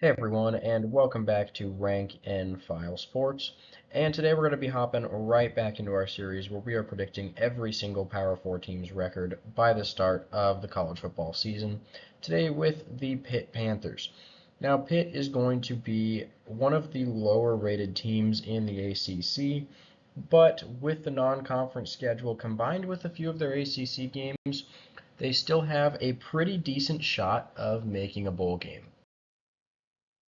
Hey everyone, and welcome back to Rank and File Sports. And today we're going to be hopping right back into our series where we are predicting every single Power 4 team's record by the start of the college football season. Today with the Pitt Panthers. Now, Pitt is going to be one of the lower rated teams in the ACC, but with the non-conference schedule combined with a few of their ACC games, they still have a pretty decent shot of making a bowl game.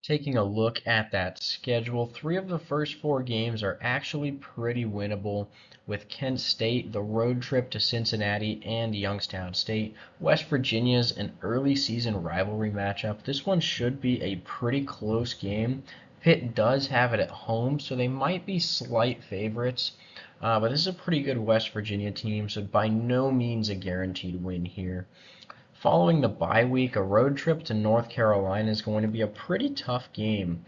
Taking a look at that schedule, three of the first four games are actually pretty winnable, with Kent State, the road trip to Cincinnati, and Youngstown State. West Virginia's an early season rivalry matchup. This one should be a pretty close game. Pitt does have it at home, so they might be slight favorites. But this is a pretty good West Virginia team, so by no means a guaranteed win here. Following the bye week, a road trip to North Carolina is going to be a pretty tough game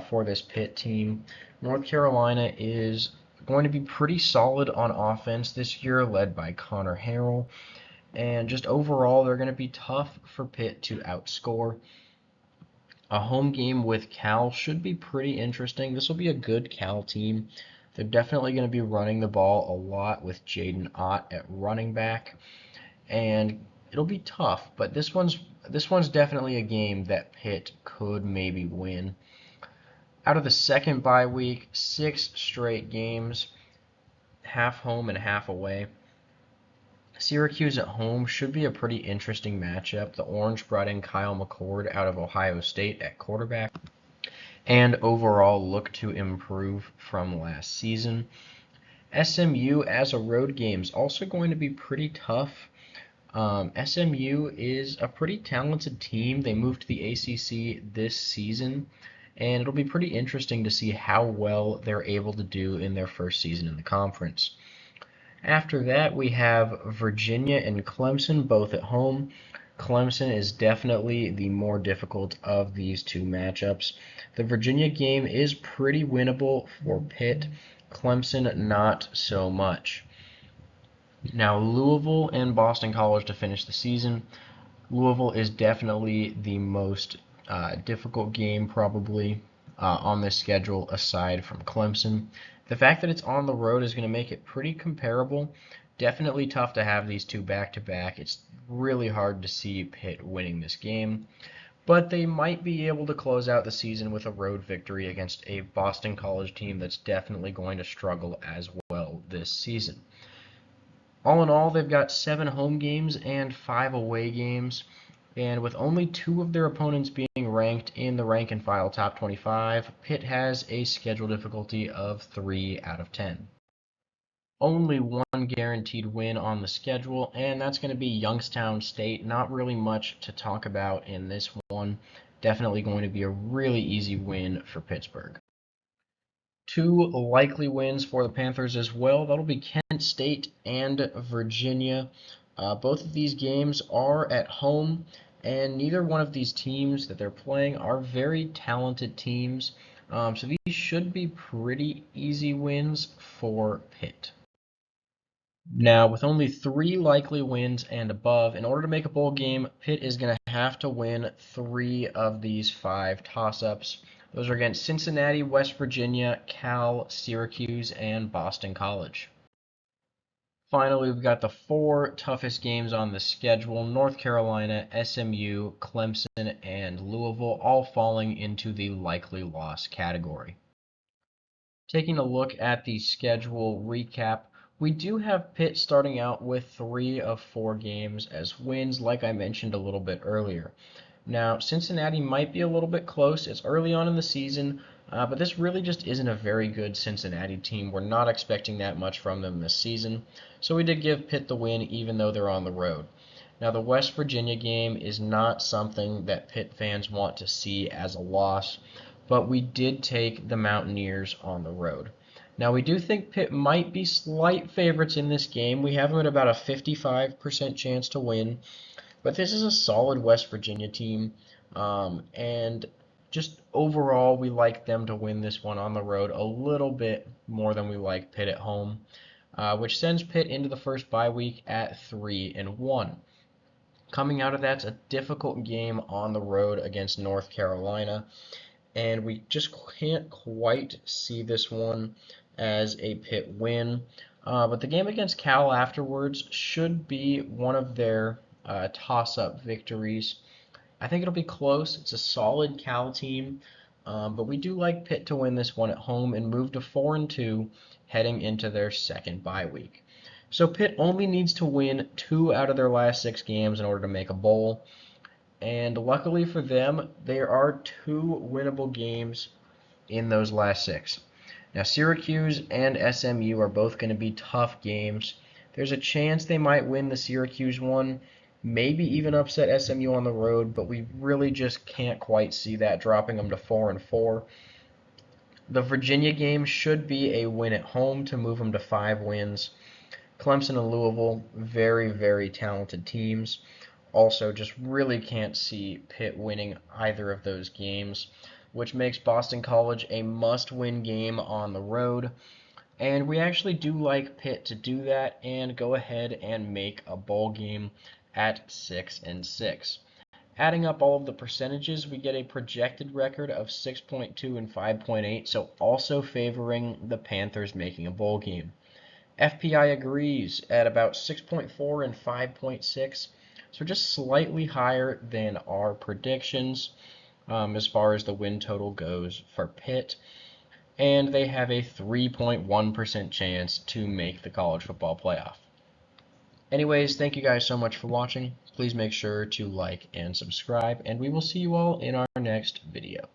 for this Pitt team. North Carolina is going to be pretty solid on offense this year, led by Connor Harrell. And just overall, they're going to be tough for Pitt to outscore. A home game with Cal should be pretty interesting. This will be a good Cal team. They're definitely going to be running the ball a lot with Jaden Ott at running back. And it'll be tough, but this one's definitely a game that Pitt could maybe win. Out of the second bye week, 6 straight games, half home and half away. Syracuse at home should be a pretty interesting matchup. The Orange brought in Kyle McCord out of Ohio State at quarterback, and overall look to improve from last season. SMU as a road game is also going to be pretty tough. SMU is a pretty talented team. They moved to the ACC this season, and it'll be pretty interesting to see how well they're able to do in their first season in the conference. After that, we have Virginia and Clemson both at home. Clemson is definitely the more difficult of these two matchups. The Virginia game is pretty winnable for Pitt. Clemson, not so much. Now, Louisville and Boston College to finish the season. Louisville is definitely the most difficult game, probably, on this schedule, aside from Clemson. The fact that it's on the road is going to make it pretty comparable. Definitely tough to have these two back to back. It's really hard to see Pitt winning this game, but they might be able to close out the season with a road victory against a Boston College team that's definitely going to struggle as well this season. All in all, they've got 7 home games and 5 away games, and with only 2 of their opponents being ranked in the rank and file top 25, Pitt has a schedule difficulty of 3 out of 10. Only one guaranteed win on the schedule, and that's going to be Youngstown State. Not really much to talk about in this one. Definitely going to be a really easy win for Pittsburgh. 2 likely wins for the Panthers as well. That'll be Kent State and Virginia. Both of these games are at home, and neither one of these teams that they're playing are very talented teams. So these should be pretty easy wins for Pitt. Now, with only 3 likely wins and above, in order to make a bowl game, Pitt is going to have to win 3 of these 5 toss-ups. Those are against Cincinnati, West Virginia, Cal, Syracuse, and Boston College. Finally, we've got the 4 toughest games on the schedule: North Carolina, SMU, Clemson, and Louisville, all falling into the likely loss category. Taking a look at the schedule recap, we do have Pitt starting out with 3 of 4 games as wins, like I mentioned a little bit earlier. Now, Cincinnati might be a little bit close. It's early on in the season, but this really just isn't a very good Cincinnati team. We're not expecting that much from them this season, so we did give Pitt the win even though they're on the road. Now, the West Virginia game is not something that Pitt fans want to see as a loss, but we did take the Mountaineers on the road. Now, we do think Pitt might be slight favorites in this game. We have them at about a 55% chance to win, but this is a solid West Virginia team, and just overall, we like them to win this one on the road a little bit more than we like Pitt at home, which sends Pitt into the first bye week at 3-1. Coming out of that's a difficult game on the road against North Carolina, and we just can't quite see this one as a Pitt win. But the game against Cal afterwards should be one of their toss-up victories. I think it'll be close. It's a solid Cal team, but we do like Pitt to win this one at home and move to 4-2 heading into their second bye week. So Pitt only needs to win 2 out of their last 6 games in order to make a bowl. And luckily for them, there are 2 winnable games in those last 6. Now, Syracuse and SMU are both going to be tough games. There's a chance they might win the Syracuse one, maybe even upset SMU on the road, but we really just can't quite see that, dropping them to 4-4. The Virginia game should be a win at home to move them to 5 wins. Clemson and Louisville, very, very talented teams. Also, just really can't see Pitt winning either of those games, which makes Boston College a must-win game on the road. And we actually do like Pitt to do that and go ahead and make a bowl game at 6-6. Adding up all of the percentages, we get a projected record of 6.2 and 5.8, so also favoring the Panthers making a bowl game. FPI agrees at about 6.4 and 5.6, so just slightly higher than our predictions as far as the win total goes for Pitt. And they have a 3.1% chance to make the college football playoff. Anyways, thank you guys so much for watching. Please make sure to like and subscribe, and we will see you all in our next video.